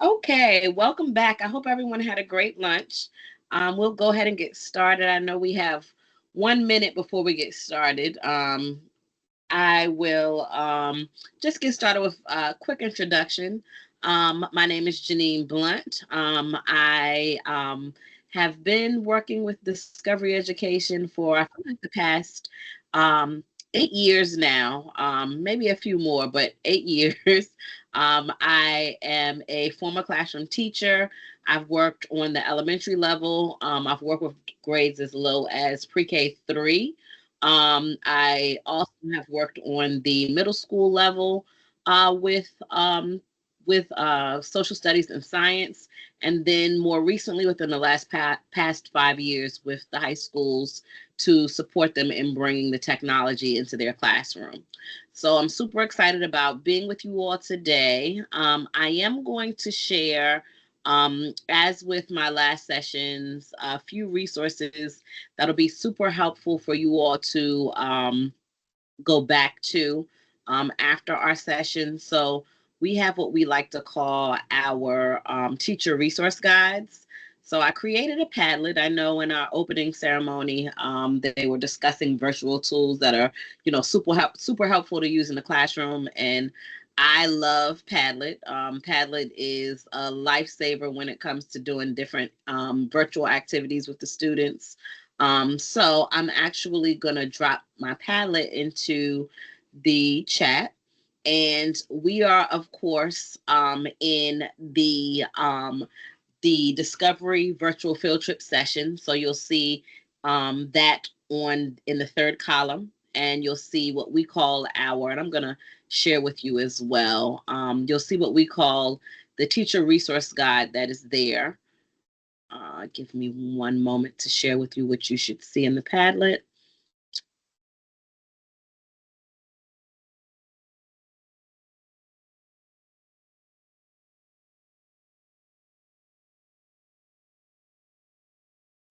Okay, welcome back. I hope everyone had a great lunch. We'll go ahead and get started. I know we have 1 minute before we get started. I will just get started with a quick introduction. My name is Janine Blunt. I have been working with Discovery Education for I feel like the past um, 8 years now, maybe a few more, but 8 years. I am a former classroom teacher. I've worked on the elementary level. I've worked with grades as low as pre-K 3. I also have worked on the middle school level uh, with um, with social studies and science, and then more recently, within the last past 5 years, with the high schools to support them in bringing the technology into their classroom. So I'm super excited about being with you all today. I am going to share. As with my last sessions, a few resources that'll be super helpful for you all to go back to after our session. So we have what we like to call our teacher resource guides. So I created a Padlet. I know in our opening ceremony, they were discussing virtual tools that are, super helpful to use in the classroom. And I love Padlet. Padlet is a lifesaver when it comes to doing different virtual activities with the students. So I'm actually going to drop my Padlet into the chat. And we are, of course, in the Discovery Virtual Field Trip session. So you'll see that on in the third column, and you'll see what we call and I'm going to share with you as well. You'll see what we call the teacher resource guide that is there. Give me one moment to share with you what you should see in the Padlet.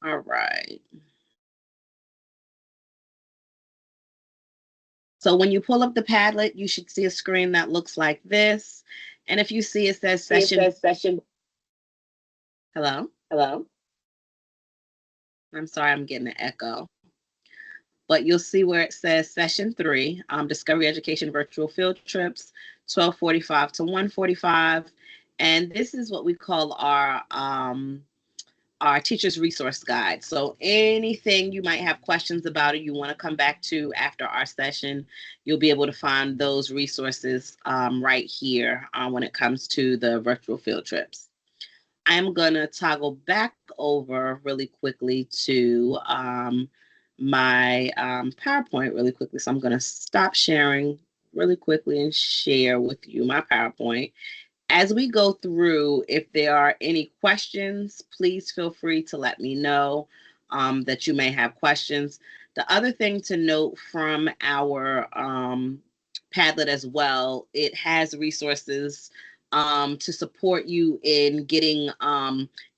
All right. So when you pull up the Padlet, you should see a screen that looks like this. And if you see it says session. Hello? Hello? I'm sorry, I'm getting an echo. But you'll see where it says session 3, Discovery Education Virtual Field Trips, 12:45 to 1:45. And this is what we call our teacher's resource guide. So anything you might have questions about or you want to come back to after our session, you'll be able to find those resources right here when it comes to the virtual field trips. I'm going to toggle back over really quickly to my PowerPoint really quickly. So I'm going to stop sharing really quickly and share with you my PowerPoint. As we go through, if there are any questions, please feel free to let me know that you may have questions. The other thing to note from our Padlet as well, it has resources to support you in getting,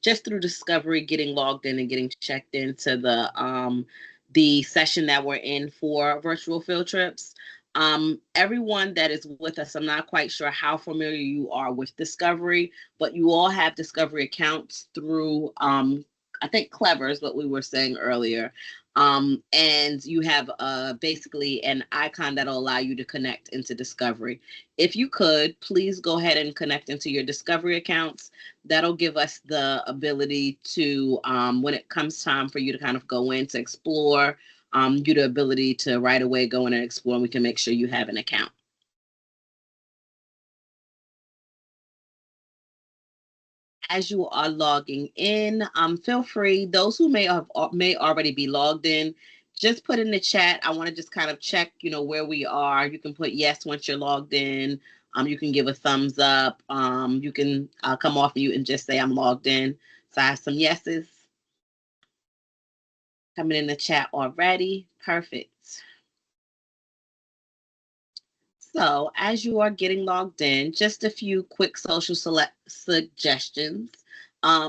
just through Discovery, getting logged in and getting checked into the session that we're in for virtual field trips. Everyone that is with us, I'm not quite sure how familiar you are with Discovery, but you all have Discovery accounts through, I think Clever is what we were saying earlier. And you have basically an icon that'll allow you to connect into Discovery. If you could, please go ahead and connect into your Discovery accounts. That'll give us the ability to, when it comes time for you to kind of go in to explore, you the ability to right away go in and explore, and we can make sure you have an account. As you are logging in, feel free, those who may already be logged in, just put in the chat. I want to just kind of check, where we are. You can put yes once you're logged in. You can give a thumbs up. You can come off mute and just say I'm logged in. So I have some yeses coming in the chat already. Perfect. So as you are getting logged in, just a few quick social suggestions.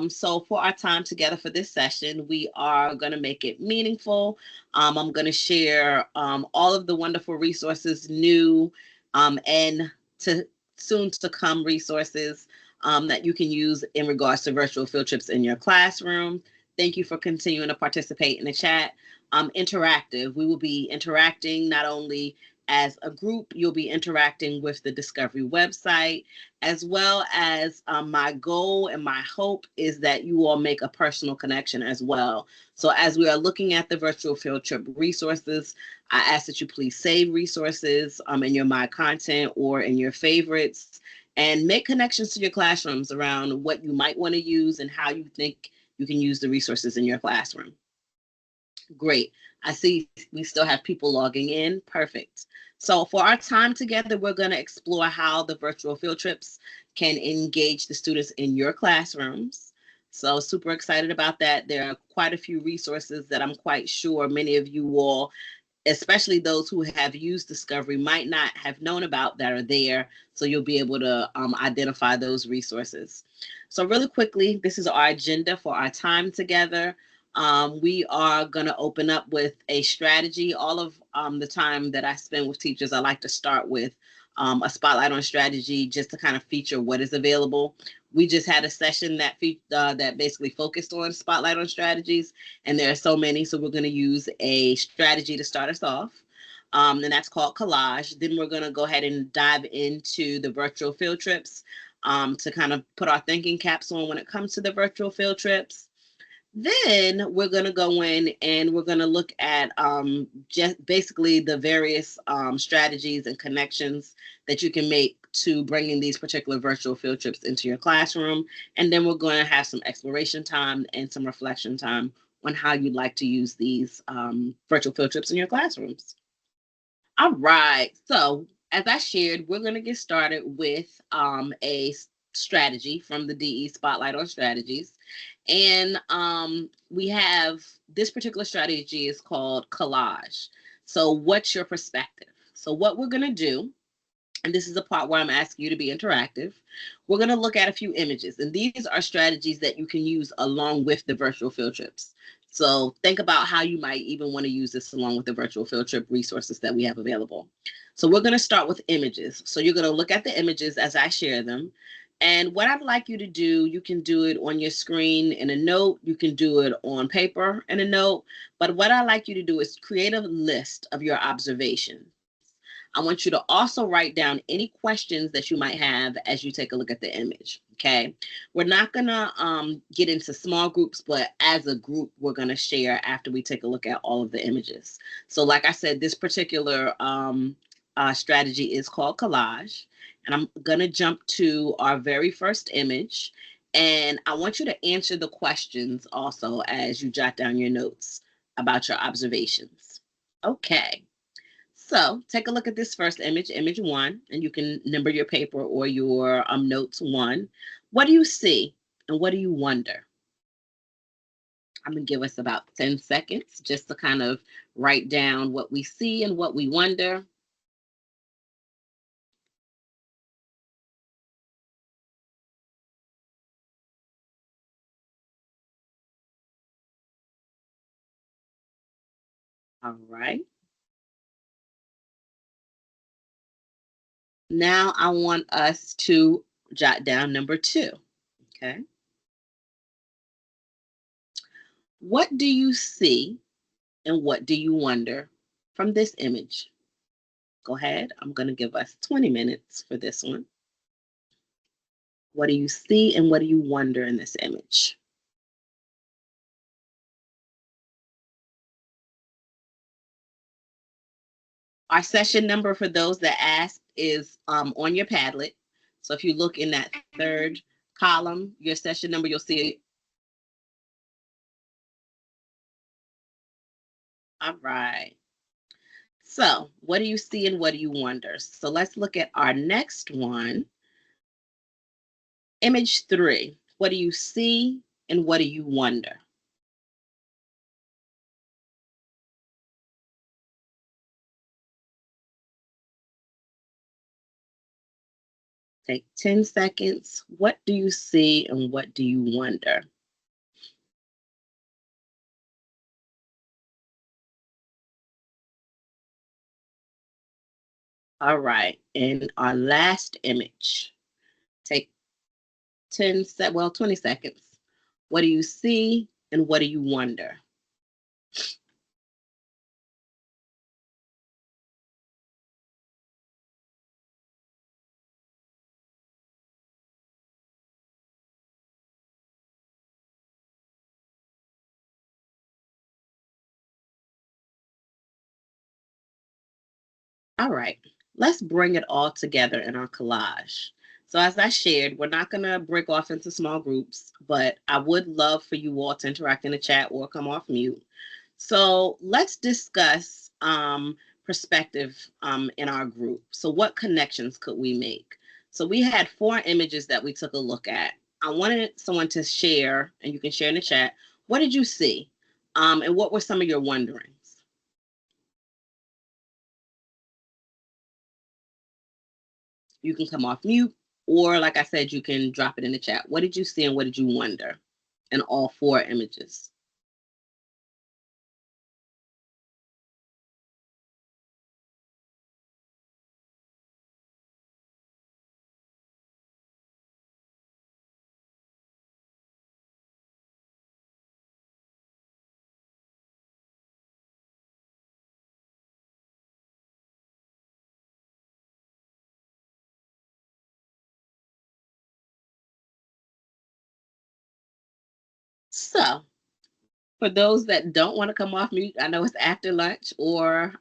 So for our time together for this session, we are going to make it meaningful. I'm going to share all of the wonderful resources, new and to soon to come resources that you can use in regards to virtual field trips in your classroom. Thank you for continuing to participate in the chat. Interactive. We will be interacting not only as a group, you'll be interacting with the Discovery website, as well as my goal and my hope is that you all make a personal connection as well. So as we are looking at the virtual field trip resources, I ask that you please save resources in your My Content or in your favorites, and make connections to your classrooms around what you might want to use and how you think you can use the resources in your classroom. Great. I see we still have people logging in. Perfect. So for our time together, we're going to explore how the virtual field trips can engage the students in your classrooms. So super excited about that. There are quite a few resources that I'm quite sure many of you all, especially those who have used Discovery, might not have known about that are there. So you'll be able to identify those resources. So really quickly, this is our agenda for our time together. We are going to open up with a strategy. All of the time that I spend with teachers, I like to start with a spotlight on strategy just to kind of feature what is available. We just had a session that that basically focused on spotlight on strategies, and there are so many, so we're going to use a strategy to start us off. And that's called collage. Then we're going to go ahead and dive into the virtual field trips to kind of put our thinking caps on when it comes to the virtual field trips. Then we're going to go in and we're going to look at just basically the various strategies and connections that you can make to bringing these particular virtual field trips into your classroom. And then we're going to have some exploration time and some reflection time on how you'd like to use these virtual field trips in your classrooms. All right. So as I shared, we're going to get started with a strategy from the DE Spotlight on Strategies. And we have this particular strategy is called collage. So what's your perspective? So what we're going to do, and this is the part where I'm asking you to be interactive, we're going to look at a few images. And these are strategies that you can use along with the virtual field trips. So think about how you might even want to use this along with the virtual field trip resources that we have available. So we're going to start with images. So you're going to look at the images as I share them. And what I'd like you to do, you can do it on your screen in a note. You can do it on paper in a note. But what I'd like you to do is create a list of your observations. I want you to also write down any questions that you might have as you take a look at the image, okay? We're not gonna get into small groups, but as a group, we're gonna share after we take a look at all of the images. So like I said, this particular strategy is called collage. And I'm gonna jump to our very first image. And I want you to answer the questions also as you jot down your notes about your observations. Okay. So take a look at this first image, image one, and you can number your paper or your notes one. What do you see and what do you wonder? I'm going to give us about 10 seconds just to kind of write down what we see and what we wonder. All right. Now I want us to jot down number two. Okay. What do you see and what do you wonder from this image? Go ahead. I'm going to give us 20 minutes for this one. What do you see and what do you wonder in this image? Our session number for those that asked is on your Padlet. So if you look in that third column, your session number, you'll see it. All right. So what do you see and what do you wonder? So let's look at our next one. Image three. What do you see and what do you wonder? Take 10 seconds. What do you see and what do you wonder? All right. And our last image. Take 20 seconds. What do you see and what do you wonder? All right, let's bring it all together in our collage. So as I shared, we're not going to break off into small groups, but I would love for you all to interact in the chat or come off mute. So let's discuss perspective in our group. So what connections could we make? So we had 4 images that we took a look at. I wanted someone to share, and you can share in the chat, what did you see? And what were some of your wonderings? You can come off mute, or like I said, you can drop it in the chat. What did you see and what did you wonder in all 4 images? So for those that don't want to come off mute, I know it's after lunch, or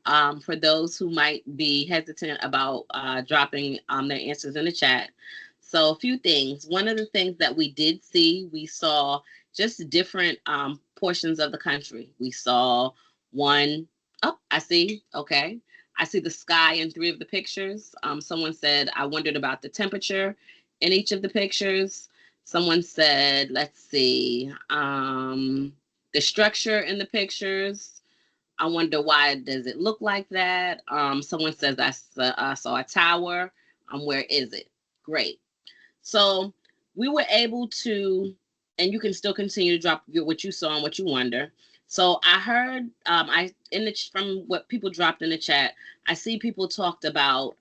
for those who might be hesitant about dropping their answers in the chat. So a few things. One of the things that we did see, we saw just different portions of the country. We saw one, oh, I see, okay. I see the sky in 3 of the pictures. Someone said, I wondered about the temperature in each of the pictures. Someone said, let's see, the structure in the pictures. I wonder why does it look like that? Someone says I saw a tower. Where is it? Great. So we were able to, and you can still continue to drop what you saw and what you wonder. So I heard, from what people dropped in the chat, I see people talked about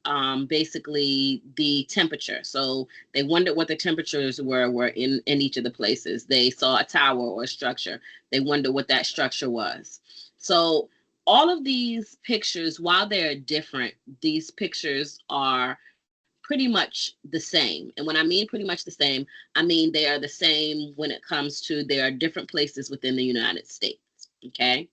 basically the temperature. So they wondered what the temperatures were in each of the places. They saw a tower or a structure. They wondered what that structure was. So all of these pictures, while they're different, these pictures are pretty much the same. And when I mean pretty much the same, I mean they are the same when it comes to there are different places within the United States. Okay.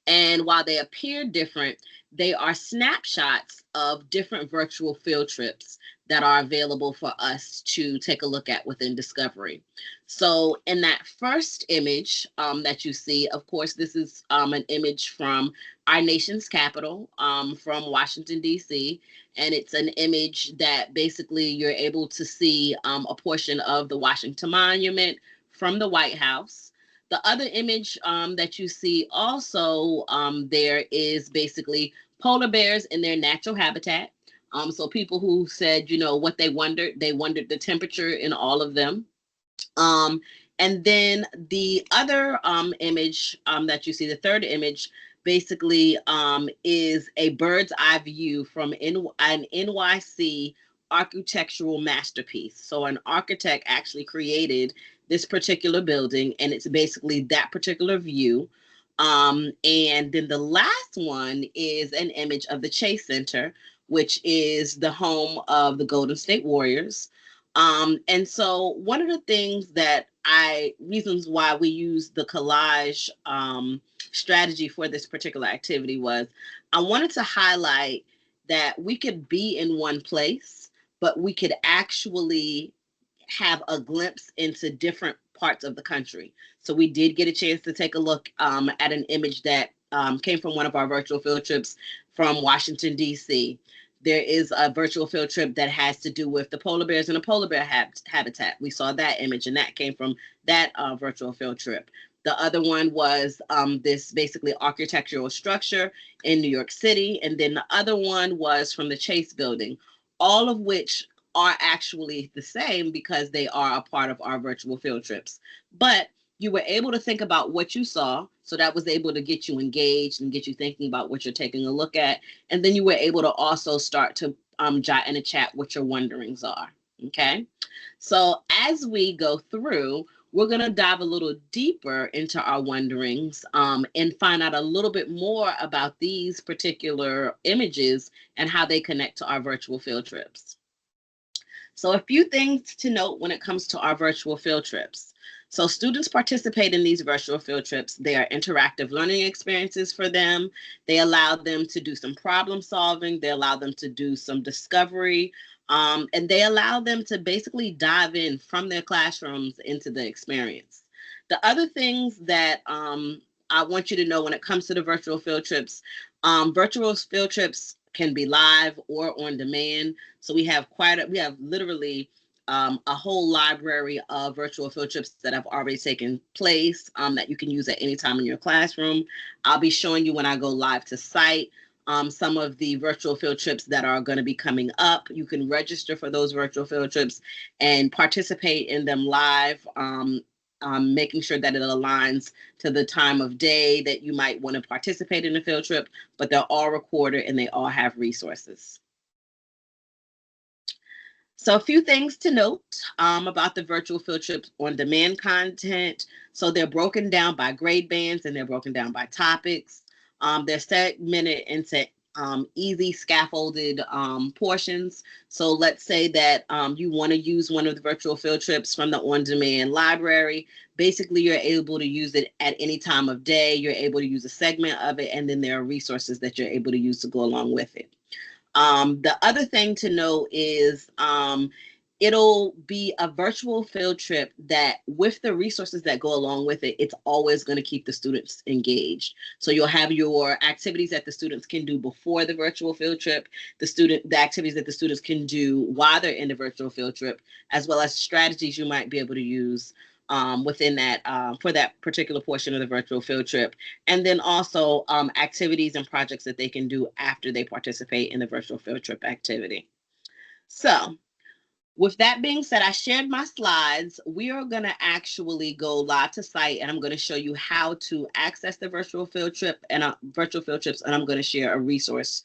And while they appear different, they are snapshots of different virtual field trips that are available for us to take a look at within Discovery. So in that first image that you see, of course, this is an image from our nation's capital, from Washington, D.C., and it's an image that basically you're able to see a portion of the Washington Monument from the White House. The other image that you see also there is basically polar bears in their natural habitat. So people who said, you know, what they wondered the temperature in all of them. Um, and then the other image that you see, the third image, basically is a bird's eye view from an NYC architectural masterpiece. So an architect actually created this particular building, and it's basically that particular view. And then the last one is an image of the Chase Center, which is the home of the Golden State Warriors. And so one of the things that reasons why we use the collage strategy for this particular activity was I wanted to highlight that we could be in one place, but we could actually have a glimpse into different parts of the country. So we did get a chance to take a look at an image that came from one of our virtual field trips from Washington, D.C. There is a virtual field trip that has to do with the polar bears and the polar bear habitat. We saw that image, and that came from that virtual field trip. The other one was this basically architectural structure in New York City. And then the other one was from the Chase building, all of which are actually the same because they are a part of our virtual field trips. But you were able to think about what you saw. So that was able to get you engaged and get you thinking about what you're taking a look at. And then you were able to also start to jot in the chat what your wonderings are. Okay, so as we go through, we're going to dive a little deeper into our wonderings and find out a little bit more about these particular images and how they connect to our virtual field trips. So a few things to note when it comes to our virtual field trips. So students participate in these virtual field trips. They are interactive learning experiences for them. They allow them to do some problem solving. They allow them to do some discovery. And they allow them to basically dive in from their classrooms into the experience. The other things that I want you to know when it comes to the virtual field trips can be live or on demand. So we have literally a whole library of virtual field trips that have already taken place that you can use at any time in your classroom. I'll be showing you when I go live to site some of the virtual field trips that are going to be coming up. You can register for those virtual field trips and participate in them live, making sure that it aligns to the time of day that you might want to participate in a field trip, but they're all recorded and they all have resources. So a few things to note about the virtual field trips on demand content. So they're broken down by grade bands and they're broken down by topics. They're segmented into easy scaffolded portions. So let's say that you want to use one of the virtual field trips from the on-demand library. Basically, you're able to use it at any time of day. You're able to use a segment of it, and then there are resources that you're able to use to go along with it. The other thing to know is it'll be a virtual field trip that with the resources that go along with it, it's always going to keep the students engaged. So you'll have your activities that the students can do before the virtual field trip, the activities that the students can do while they're in the virtual field trip, as well as strategies you might be able to use within that for that particular portion of the virtual field trip. And then also activities and projects that they can do after they participate in the virtual field trip activity. So with that being said, I shared my slides. We are going to actually go live to site and I'm going to show you how to access the virtual field trip and virtual field trips. And I'm going to share a resource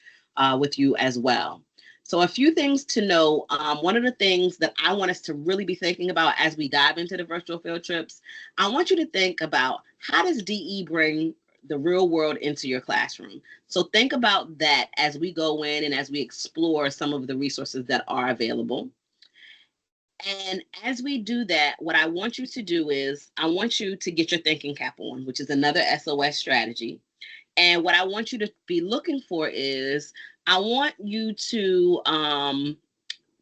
with you as well. So a few things to know. One of the things that I want us to really be thinking about as we dive into the virtual field trips, I want you to think about how does DE bring the real world into your classroom? So think about that as we go in and as we explore some of the resources that are available. And as we do that, what I want you to do is I want you to get your thinking cap on, which is another SOS strategy. And what I want you to be looking for is I want you to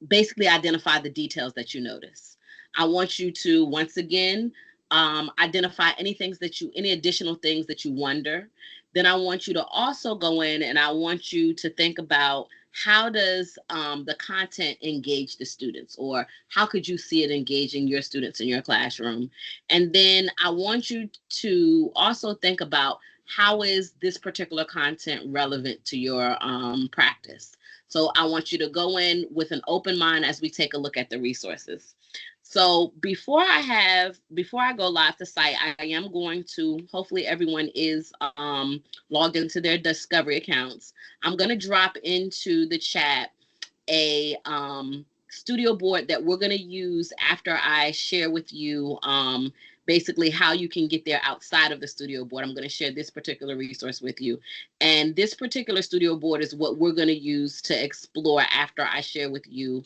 basically identify the details that you notice. I want you to, once again, identify any additional things that you wonder. Then I want you to also go in and I want you to think about how does the content engage the students, or how could you see it engaging your students in your classroom? And then I want you to also think about how is this particular content relevant to your practice? So I want you to go in with an open mind as we take a look at the resources. So before I go live to site, I am going to, hopefully everyone is logged into their Discovery accounts. I'm going to drop into the chat a studio board that we're going to use after I share with you basically how you can get there outside of the studio board. I'm going to share this particular resource with you. And this particular studio board is what we're going to use to explore after I share with you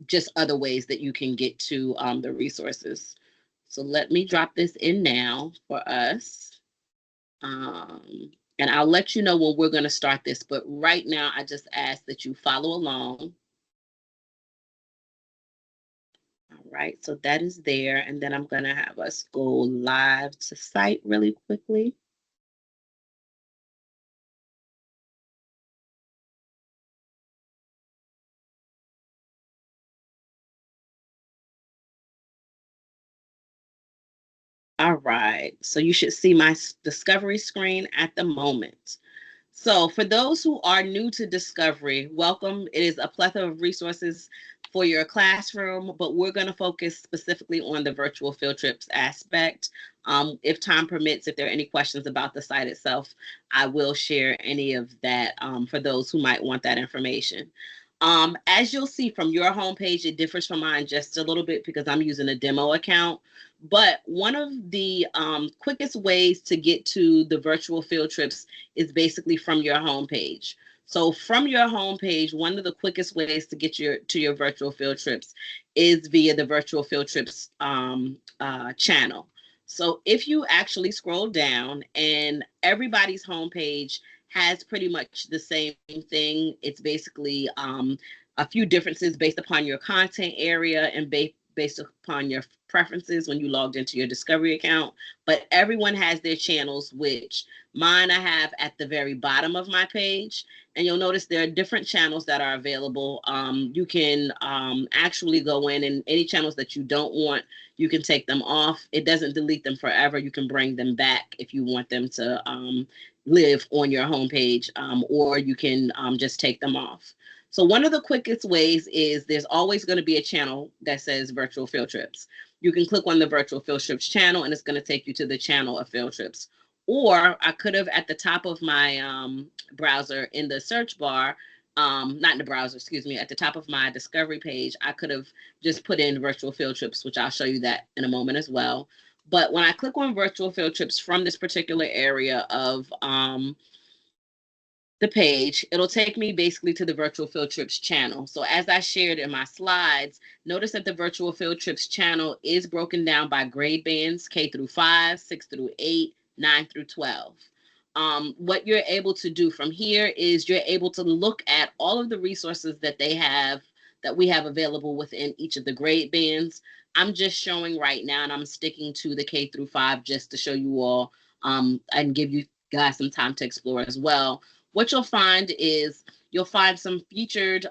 just other ways that you can get to the resources. So let me drop this in now for us. And I'll let you know when we're going to start this. But right now, I just ask that you follow along. All right, so that is there. And then I'm going to have us go live to site really quickly. All right, so you should see my Discovery screen at the moment. So for those who are new to Discovery, welcome. It is a plethora of resources for your classroom, but we're going to focus specifically on the virtual field trips aspect. If time permits, if there are any questions about the site itself, I will share any of that for those who might want that information. As you'll see from your homepage, it differs from mine just a little bit because I'm using a demo account. But one of the quickest ways to get to the virtual field trips is basically from your homepage. So from your homepage, one of the quickest ways to get to your virtual field trips is via the virtual field trips channel. So if you actually scroll down, and everybody's homepage has pretty much the same thing. It's basically a few differences based upon your content area and based upon your preferences when you logged into your Discovery account. But everyone has their channels, which mine I have at the very bottom of my page. And you'll notice there are different channels that are available. You can actually go in, and any channels that you don't want, you can take them off. It doesn't delete them forever. You can bring them back if you want them to live on your homepage, or you can just take them off. So one of the quickest ways is there's always going to be a channel that says virtual field trips. You can click on the virtual field trips channel, and it's going to take you to the channel of field trips. Or I could have at the top of my browser in the search bar, not in the browser, excuse me, at the top of my Discovery page, I could have just put in virtual field trips, which I'll show you that in a moment as well. But when I click on virtual field trips from this particular area of the page, it'll take me basically to the virtual field trips channel. So as I shared in my slides, notice that the virtual field trips channel is broken down by grade bands, K through 5, 6 through 8, 9 through 12. What you're able to do from here is you're able to look at all of the resources that they have, that we have available within each of the grade bands. I'm just showing right now, and I'm sticking to the K through 5 just to show you all and give you guys some time to explore as well. What you'll find is you'll find some featured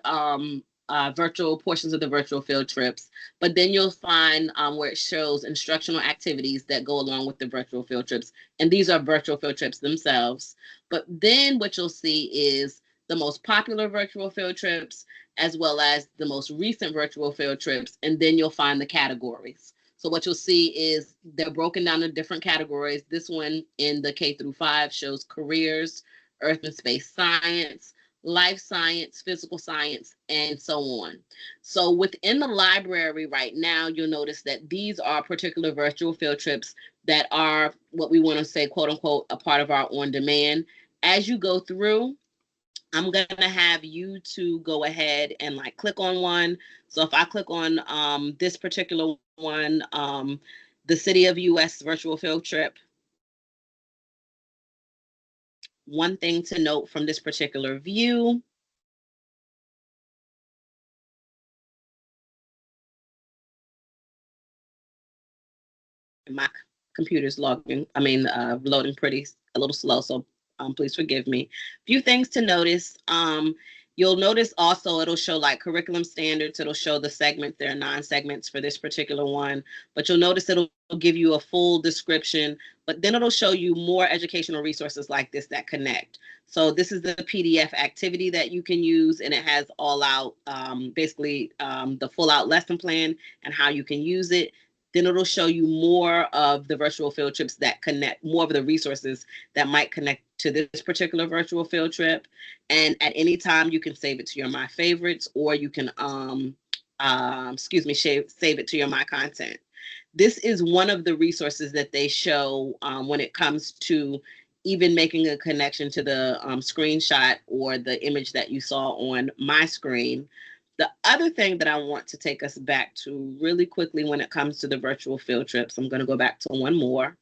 virtual portions of the virtual field trips, but then you'll find where it shows instructional activities that go along with the virtual field trips. And these are virtual field trips themselves. But then what you'll see is the most popular virtual field trips, as well as the most recent virtual field trips. And then you'll find the categories. So what you'll see is they're broken down in different categories. This one in the K through 5 shows careers, earth and space science, life science, physical science, and so on. So within the library right now, you'll notice that these are particular virtual field trips that are what we want to say, quote unquote, a part of our on demand. As you go through, I'm going to have you to go ahead and like click on one. So if I click on this particular one, the City of US virtual field trip, one thing to note from this particular view, my computer's loading pretty a little slow, so please forgive me. Few things to notice. You'll notice also it'll show like curriculum standards. It'll show the segments. There are 9 segments for this particular one, but you'll notice it'll give you a full description, but then it'll show you more educational resources like this that connect. So this is the PDF activity that you can use, and it has all out, basically the full out lesson plan and how you can use it. Then it'll show you more of the virtual field trips that connect, more of the resources that might connect to this particular virtual field trip. And at any time, you can save it to your My Favorites, or you can, save it to your My Content. This is one of the resources that they show when it comes to even making a connection to the screenshot or the image that you saw on my screen. The other thing that I want to take us back to really quickly when it comes to the virtual field trips, I'm going to go back to one more,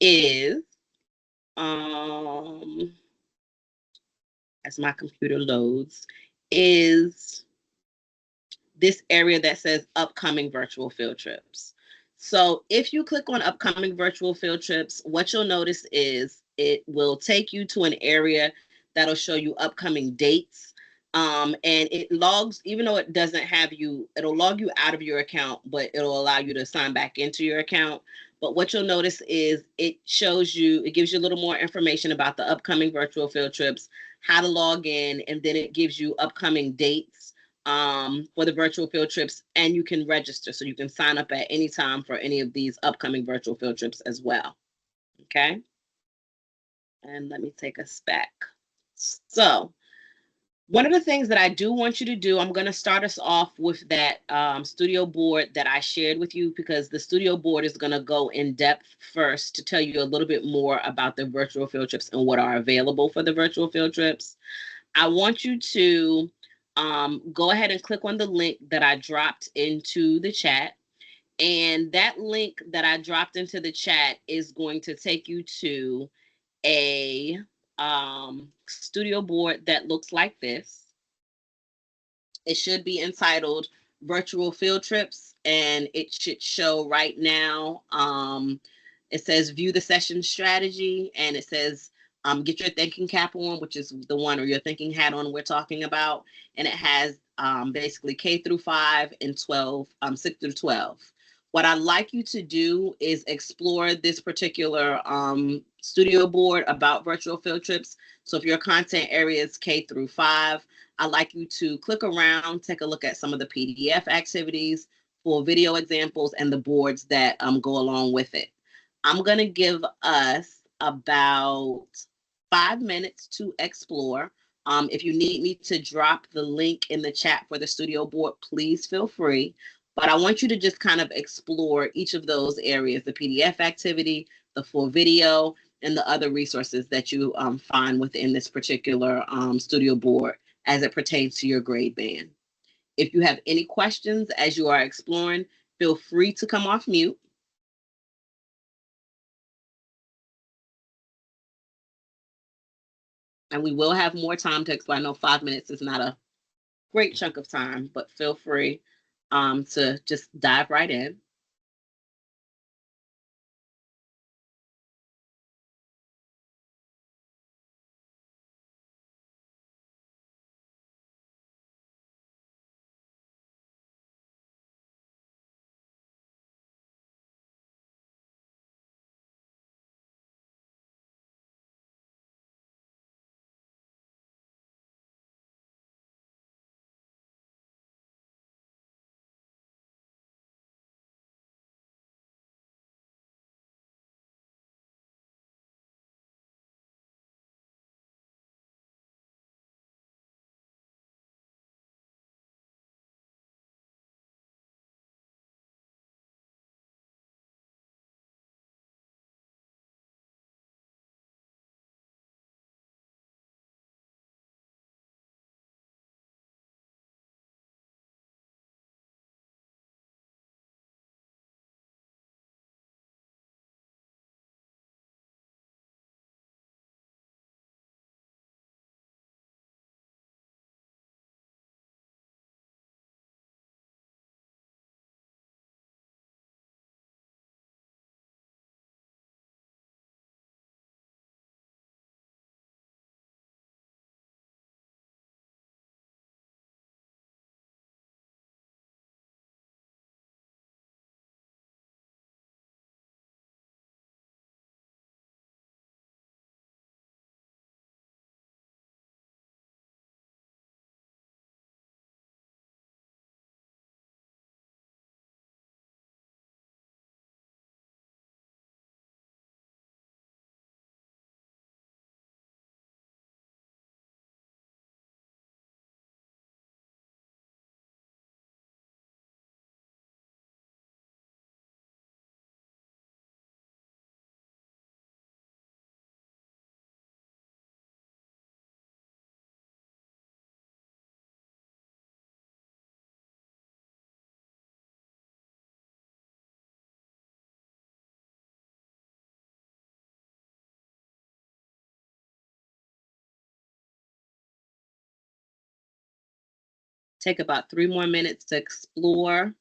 is, as my computer loads, is this area that says upcoming virtual field trips. So if you click on upcoming virtual field trips, what you'll notice is it will take you to an area that'll show you upcoming dates. And it logs, even though it doesn't have you, it'll log you out of your account, but it'll allow you to sign back into your account. But what you'll notice is it shows you, it gives you a little more information about the upcoming virtual field trips, how to log in, and then it gives you upcoming dates for the virtual field trips, and you can register. So you can sign up at any time for any of these upcoming virtual field trips as well. Okay. And let me take us back. So One of the things that I do want you to do, I'm going to start us off with that studio board that I shared with you, because the studio board is going to go in depth first to tell you a little bit more about the virtual field trips and what are available for the virtual field trips. I want you to go ahead and click on the link that I dropped into the chat. And that link that I dropped into the chat is going to take you to a studio board that looks like this. It should be entitled Virtual Field Trips, and it should show right now. It says View the Session Strategy, and it says Get Your Thinking Cap on, which is the one, or your thinking hat on we're talking about. And it has basically K through 5 and 12, 6 through 12. What I'd like you to do is explore this particular studio board about virtual field trips. So if your content area is K through 5, I'd like you to click around, take a look at some of the PDF activities, full video examples, and the boards that go along with it. I'm going to give us about 5 minutes to explore. If you need me to drop the link in the chat for the studio board, please feel free. But I want you to just kind of explore each of those areas, the PDF activity, the full video, and the other resources that you find within this particular studio board as it pertains to your grade band. If you have any questions as you are exploring, feel free to come off mute. And we will have more time to explain. I know 5 minutes is not a great chunk of time, but feel free to just dive right in. Take about 3 more minutes to explore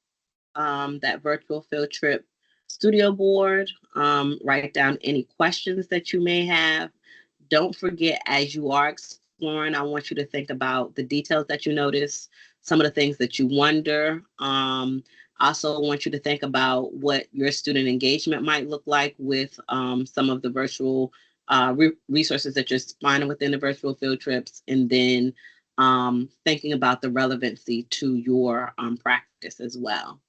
that virtual field trip studio board. Write down any questions that you may have. Don't forget, as you are exploring, I want you to think about the details that you notice, some of the things that you wonder. Also want you to think about what your student engagement might look like with some of the virtual resources that you're finding within the virtual field trips, and then thinking about the relevancy to your practice as well.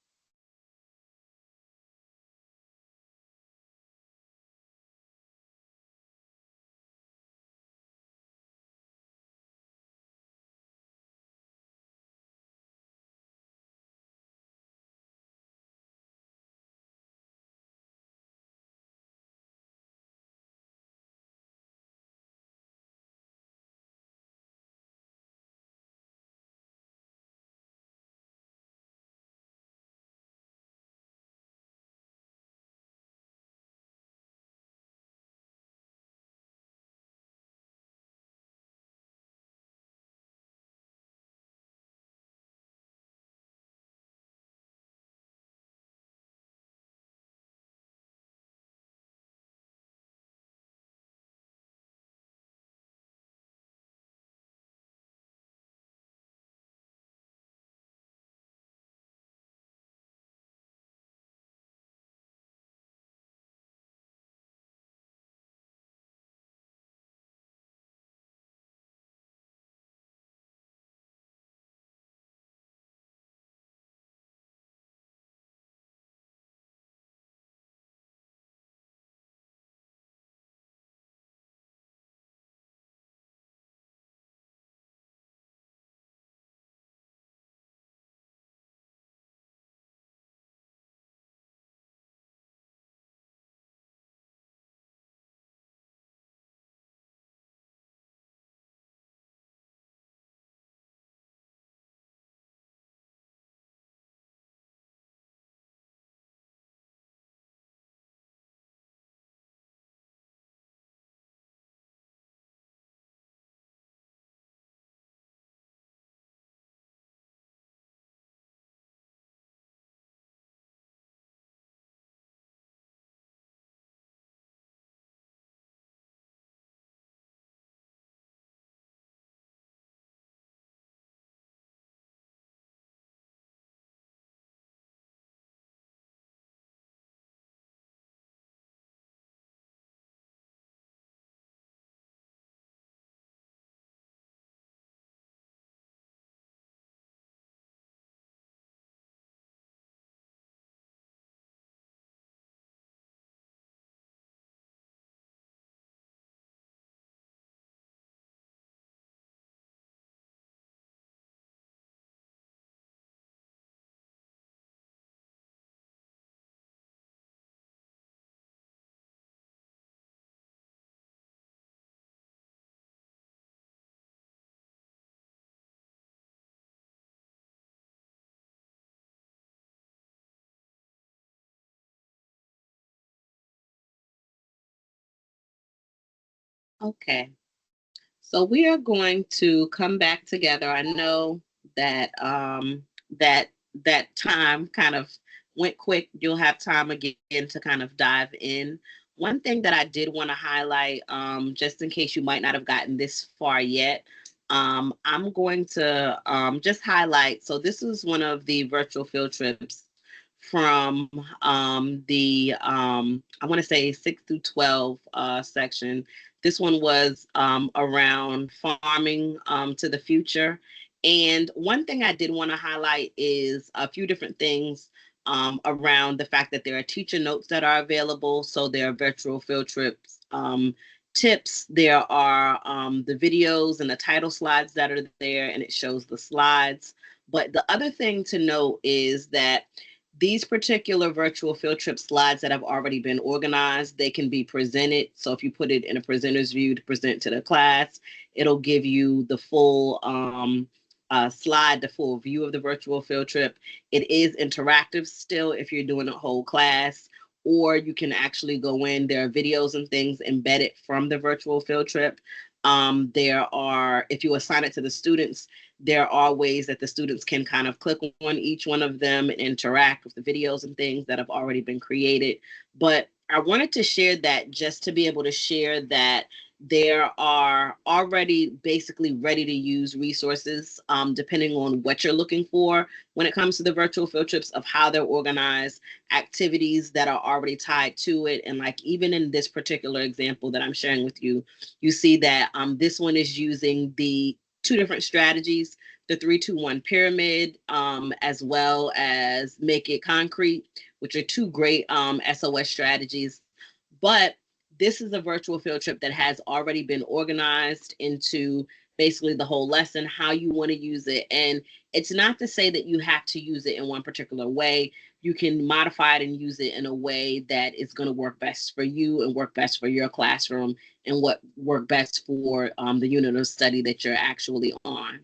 Okay. So we are going to come back together. I know that that that time kind of went quick. You'll have time again to kind of dive in. One thing that I did want to highlight, just in case you might not have gotten this far yet, I'm going to just highlight. So this is one of the virtual field trips from the I want to say 6 through 12 section. This one was around farming to the future. And one thing I did want to highlight is a few different things around the fact that there are teacher notes that are available. So there are virtual field trips tips. There are the videos and the title slides that are there, and it shows the slides. But the other thing to note is that these particular virtual field trip slides that have already been organized, they can be presented. So if you put it in a presenter's view to present to the class, it'll give you the full slide, the full view of the virtual field trip. It is interactive still if you're doing a whole class, or you can actually go in. There are videos and things embedded from the virtual field trip. There are, if you assign it to the students, there are ways that the students can kind of click on each one of them and interact with the videos and things that have already been created. But I wanted to share that just to be able to share that there are already basically ready to use resources depending on what you're looking for when it comes to the virtual field trips, of how they're organized, activities that are already tied to it. And like even in this particular example that I'm sharing with you, you see that this one is using the two different strategies, the 3-2-1 pyramid, as well as make it concrete, which are two great SOS strategies. But this is a virtual field trip that has already been organized into basically the whole lesson, how you want to use it. And it's not to say that you have to use it in one particular way. You can modify it and use it in a way that is going to work best for you and work best for your classroom and what work best for the unit of study that you're actually on.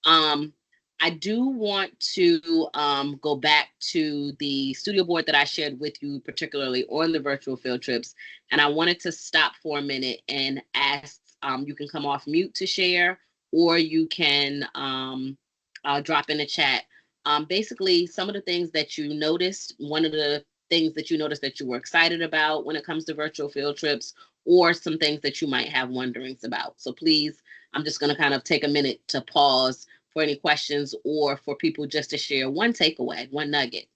Um, I do want to go back to the studio board that I shared with you, particularly on the virtual field trips. And I wanted to stop for a minute and ask, you can come off mute to share, or you can drop in the chat. Basically, some of the things that you noticed, one of the things that you noticed that you were excited about when it comes to virtual field trips, or some things that you might have wonderings about. So please, I'm just going to kind of take a minute to pause for any questions or for people just to share one takeaway, one nugget.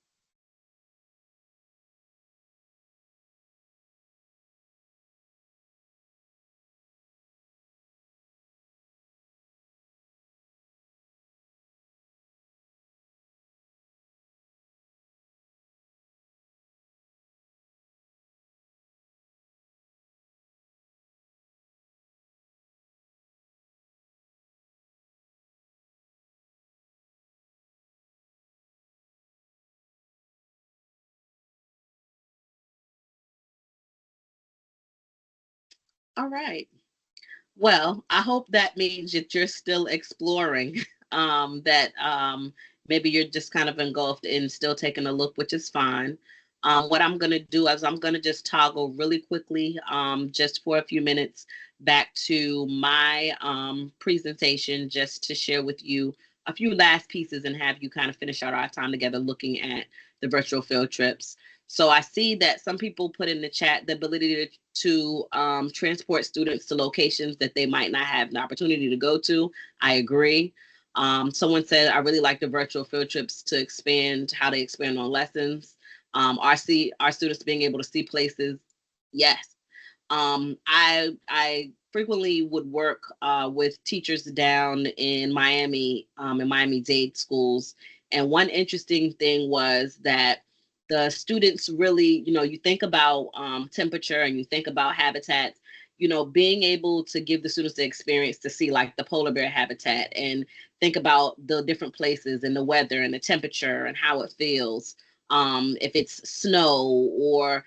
All right. Well, I hope that means that you're still exploring, that maybe you're just kind of engulfed in still taking a look, which is fine. What I'm going to do is I'm going to just toggle really quickly, just for a few minutes, back to my presentation, just to share with you a few last pieces and have you kind of finish out our time together looking at the virtual field trips. So I see that some people put in the chat the ability to transport students to locations that they might not have the opportunity to go to. I agree. Someone said, I really like the virtual field trips to expand how they expand on lessons. Our students being able to see places. Yes. I frequently would work with teachers down in Miami-Dade schools. And one interesting thing was that the students really, you think about temperature and you think about habitats, being able to give the students the experience to see like the polar bear habitat and think about the different places and the weather and the temperature and how it feels. If it's snow or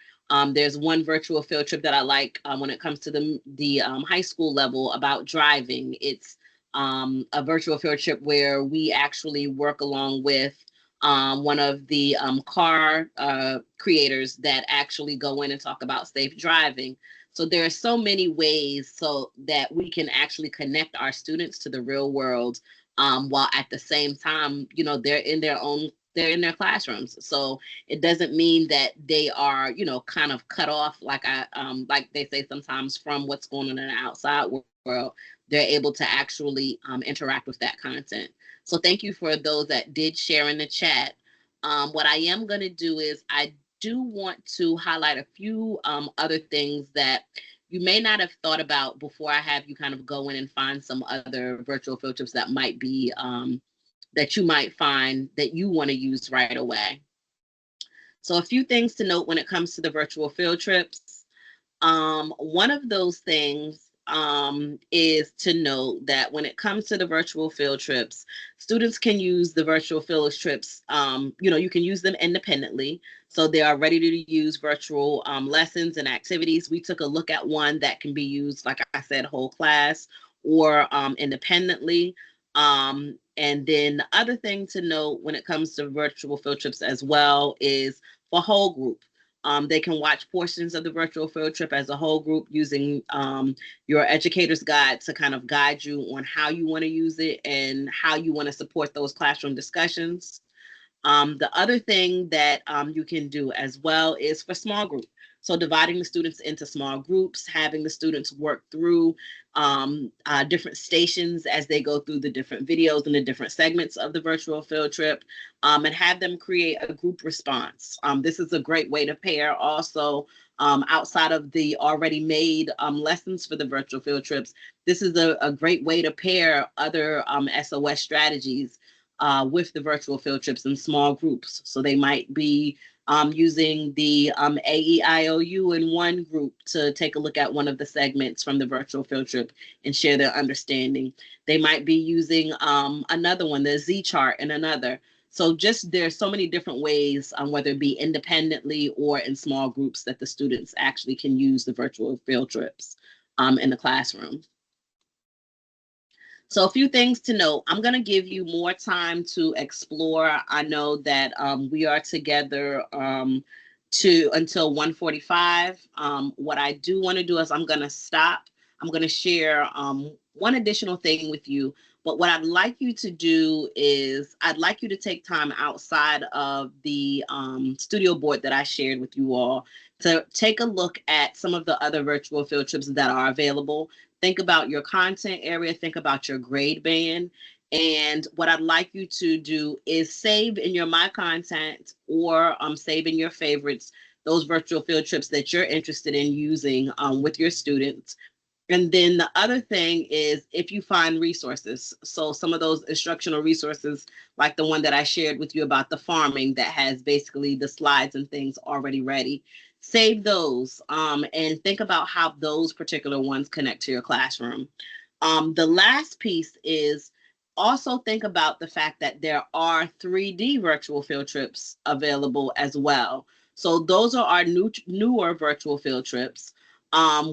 there's one virtual field trip that I like when it comes to the high school level about driving. It's a virtual field trip where we actually work along with one of the car creators that actually go in and talk about safe driving. So there are so many ways so that we can actually connect our students to the real world, while at the same time, they're in their classrooms. So it doesn't mean that they are, kind of cut off, like they say sometimes, from what's going on in the outside world. They're able to actually interact with that content. So thank you for those that did share in the chat. What I am going to do is I do want to highlight a few other things that you may not have thought about before I have you kind of go in and find some other virtual field trips that might be that you might find that you want to use right away. So a few things to note when it comes to the virtual field trips. One of those things is to note that when it comes to the virtual field trips, students can use the virtual field trips. You can use them independently. So they are ready to use virtual lessons and activities. We took a look at one that can be used, like I said, whole class or independently. And then the other thing to note when it comes to virtual field trips as well is for whole group. They can watch portions of the virtual field trip as a whole group using your educator's guide to kind of guide you on how you want to use it and how you want to support those classroom discussions. The other thing that you can do as well is for small group. So dividing the students into small groups, having the students work through different stations as they go through the different videos and the different segments of the virtual field trip, and have them create a group response. This is a great way to pair also outside of the already made lessons for the virtual field trips. This is a great way to pair other SOS strategies with the virtual field trips in small groups. So they might be using the AEIOU in one group to take a look at one of the segments from the virtual field trip and share their understanding. They might be using another one, the Z chart, in another. So there's so many different ways, whether it be independently or in small groups, that the students actually can use the virtual field trips in the classroom. So a few things to note. I'm going to give you more time to explore. I know that we are together until 1:45. What I do want to do is I'm going to stop. I'm going to share one additional thing with you. But what I'd like you to do is I'd like you to take time outside of the studio board that I shared with you all to take a look at some of the other virtual field trips that are available. Think about your content area, think about your grade band. And what I'd like you to do is save in your My Content or save in your favorites those virtual field trips that you're interested in using with your students. And then the other thing is if you find resources. So some of those instructional resources, like the one that I shared with you about the farming that has basically the slides and things already ready, save those and think about how those particular ones connect to your classroom. The last piece is also think about the fact that there are 3D virtual field trips available as well. So those are our newer virtual field trips,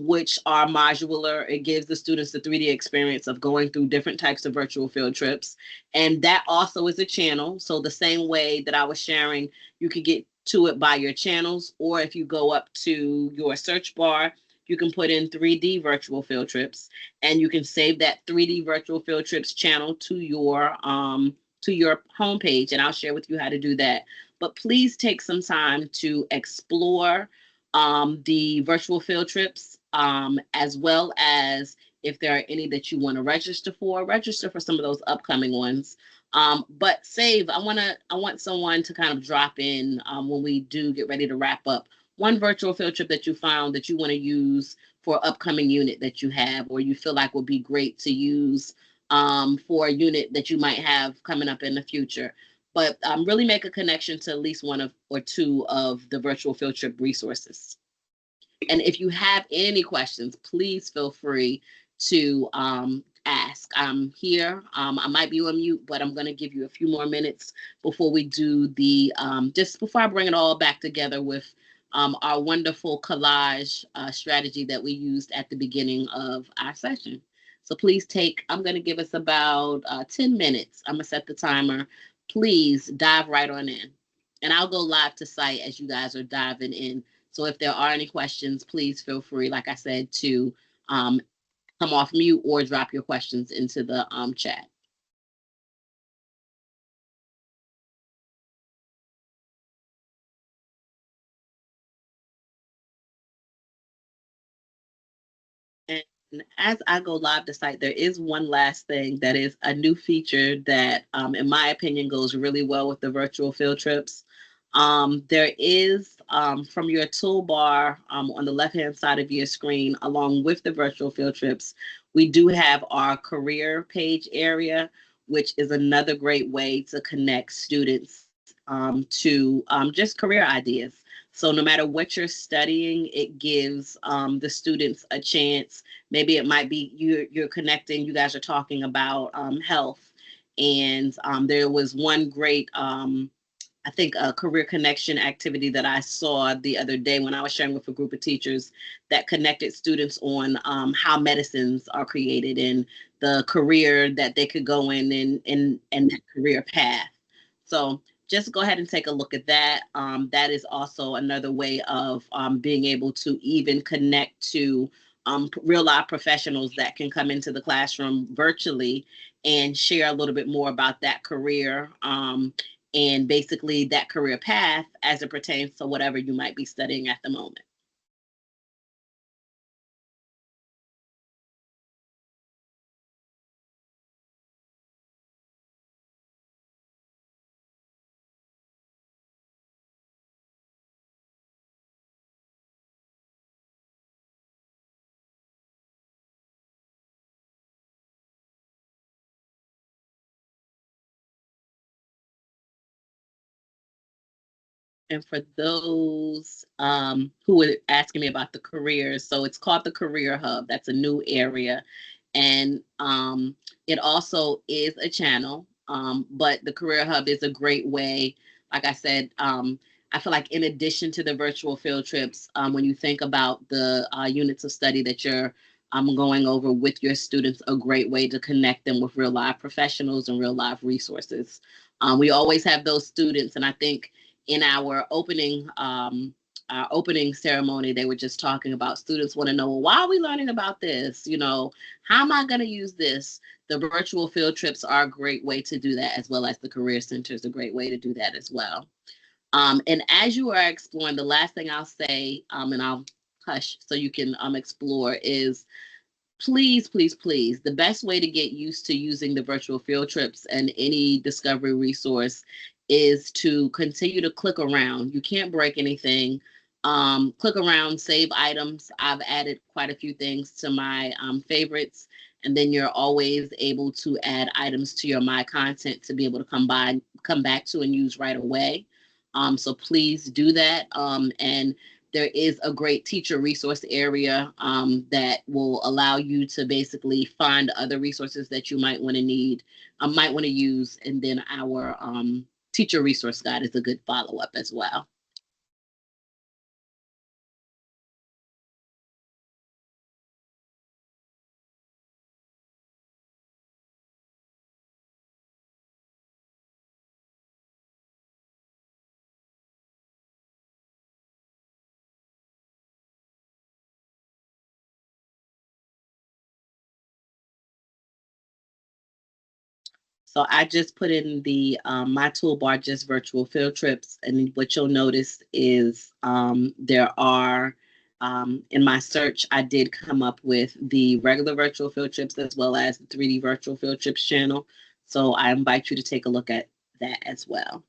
which are modular. It gives the students the 3D experience of going through different types of virtual field trips. And that also is a channel. So the same way that I was sharing, you could get to it by your channels, or if you go up to your search bar, you can put in 3D virtual field trips, and you can save that 3D virtual field trips channel to your homepage, and I'll share with you how to do that. But please take some time to explore the virtual field trips, as well as if there are any that you want to register for some of those upcoming ones. But save, I want someone to kind of drop in when we do get ready to wrap up, one virtual field trip that you found that you want to use for upcoming unit that you have, or you feel like would be great to use for a unit that you might have coming up in the future. But really make a connection to at least one of or two of the virtual field trip resources. And if you have any questions, please feel free to ask. I'm here. I might be on mute, but I'm going to give you a few more minutes before we do just before I bring it all back together with our wonderful collage strategy that we used at the beginning of our session. So please I'm going to give us about 10 minutes. I'm going to set the timer. Please dive right on in. And I'll go live to site as you guys are diving in. So So if there are any questions, please feel free, like I said, to come off mute or drop your questions into the chat. And as I go live the site, there is one last thing that is a new feature that, in my opinion, goes really well with the virtual field trips. There is, from your toolbar on the left-hand side of your screen, along with the virtual field trips, we do have our career page area, which is another great way to connect students to just career ideas. So no matter what you're studying, it gives the students a chance. Maybe it might be you're connecting. You guys are talking about health, and there was one great I think a career connection activity that I saw the other day when I was sharing with a group of teachers that connected students on how medicines are created and the career that they could go in and that career path. So just go ahead and take a look at that. That is also another way of being able to even connect to real life professionals that can come into the classroom virtually and share a little bit more about that career and basically that career path as it pertains to whatever you might be studying at the moment. And for those who were asking me about the careers, so it's called the Career Hub. That's a new area. And it also is a channel, but the Career Hub is a great way. Like I said, I feel like in addition to the virtual field trips, when you think about the units of study that you're going over with your students, a great way to connect them with real life professionals and real life resources. We always have those students, and I think in our opening ceremony, they were just talking about students want to know, well, why are we learning about this? You know, how am I going to use this? The virtual field trips are a great way to do that, as well as the career center is a great way to do that as well. And as you are exploring, the last thing I'll say, and I'll hush so you can explore, is please, please, please, the best way to get used to using the virtual field trips and any discovery resource is to continue to click around. You can't break anything. Click around, save items. I've added quite a few things to my favorites, and then you're always able to add items to your My Content to be able to come back to and use right away. So please do that. And there is a great teacher resource area that will allow you to basically find other resources that you might want to need, might want to use. And then our teacher resource guide is a good follow-up as well. So I just put in the my toolbar just virtual field trips, and what you'll notice is there are in my search I did come up with the regular virtual field trips as well as the 3D virtual field trips channel. So I invite you to take a look at that as well.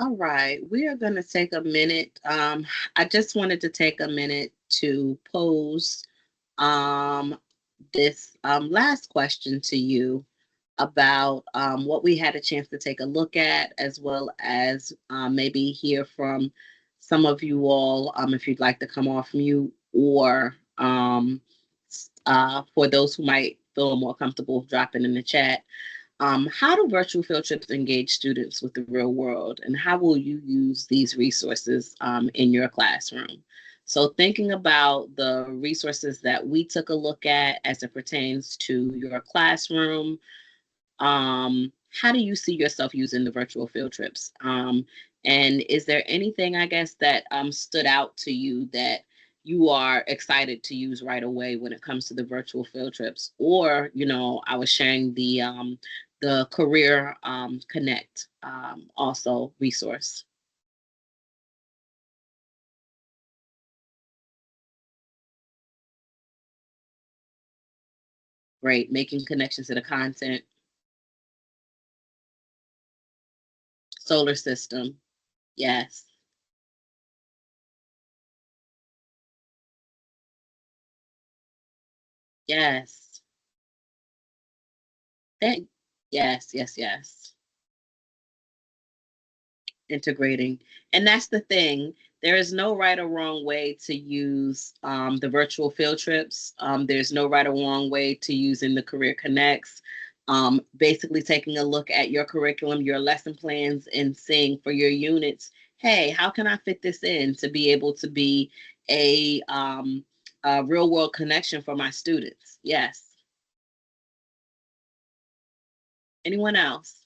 All right, we are going to take a minute. I just wanted to take a minute to pose um, this last question to you about what we had a chance to take a look at, as well as maybe hear from some of you all if you'd like to come off mute, or for those who might feel more comfortable dropping in the chat. How do virtual field trips engage students with the real world, and how will you use these resources in your classroom? So, thinking about the resources that we took a look at as it pertains to your classroom, how do you see yourself using the virtual field trips? And is there anything, I guess, that stood out to you that you are excited to use right away when it comes to the virtual field trips? Or, I was sharing the Career Connect also resource. Great, making connections to the content, solar system. Yes, yes. Thank, yes, yes, yes. Integrating. And that's the thing. There is no right or wrong way to use the virtual field trips. There's no right or wrong way to using the Career Connects. Basically, taking a look at your curriculum, your lesson plans, and seeing for your units, hey, how can I fit this in to be able to be a real world connection for my students? Yes. Anyone else?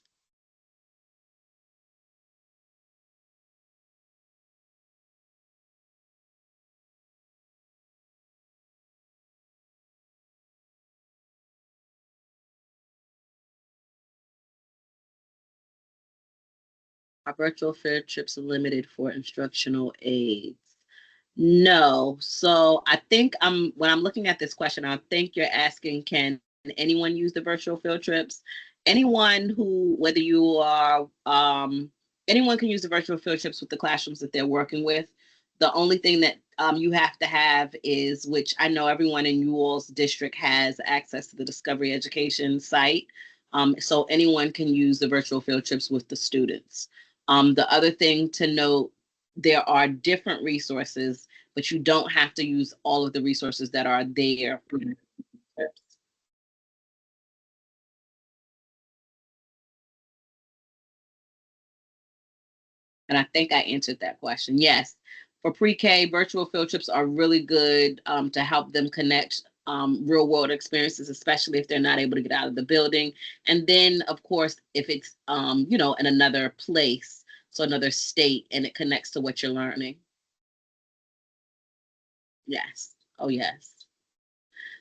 Our virtual field trips are limited for instructional aids? No. So I think when I'm looking at this question, I think you're asking, can anyone use the virtual field trips? Anyone who, whether you are, anyone can use the virtual field trips with the classrooms that they're working with. The only thing that you have to have is, which I know everyone in you all's district has access to the Discovery Education site. So anyone can use the virtual field trips with the students. The other thing to note, there are different resources, but you don't have to use all of the resources that are there. And I think I answered that question. Yes, for pre-K, virtual field trips are really good to help them connect real world experiences, especially if they're not able to get out of the building. And then, of course, if it's in another place, so another state, and it connects to what you're learning. Yes. Oh, yes.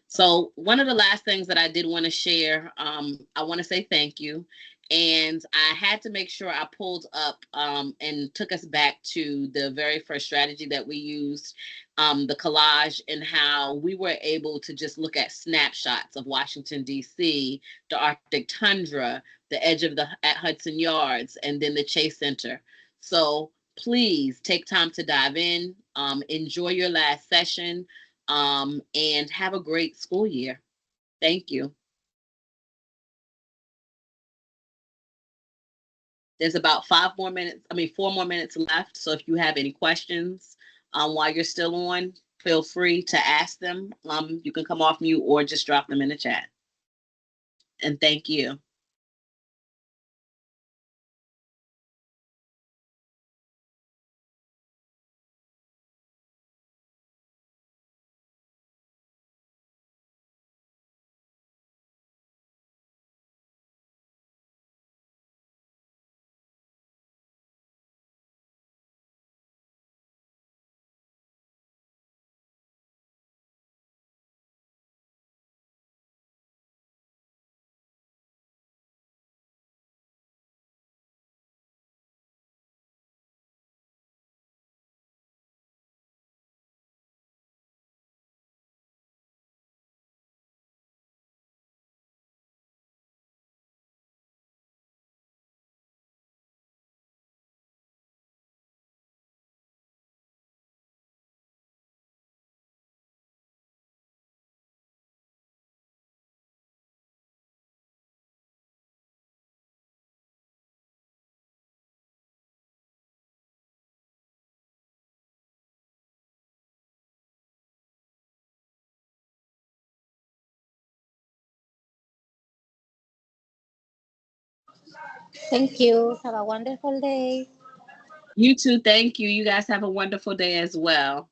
So one of the last things that I did want to share, I want to say thank you. And I had to make sure I pulled up and took us back to the very first strategy that we used, the collage, and how we were able to just look at snapshots of Washington, D.C., the Arctic tundra, the edge of the at Hudson Yards, and then the Chase Center. So please take time to dive in, enjoy your last session, and have a great school year. Thank you. There's about 5 more minutes, 4 more minutes left. So if you have any questions while you're still on, feel free to ask them. You can come off mute or just drop them in the chat. And thank you. Thank you. Have a wonderful day. You too. Thank you. You guys have a wonderful day as well.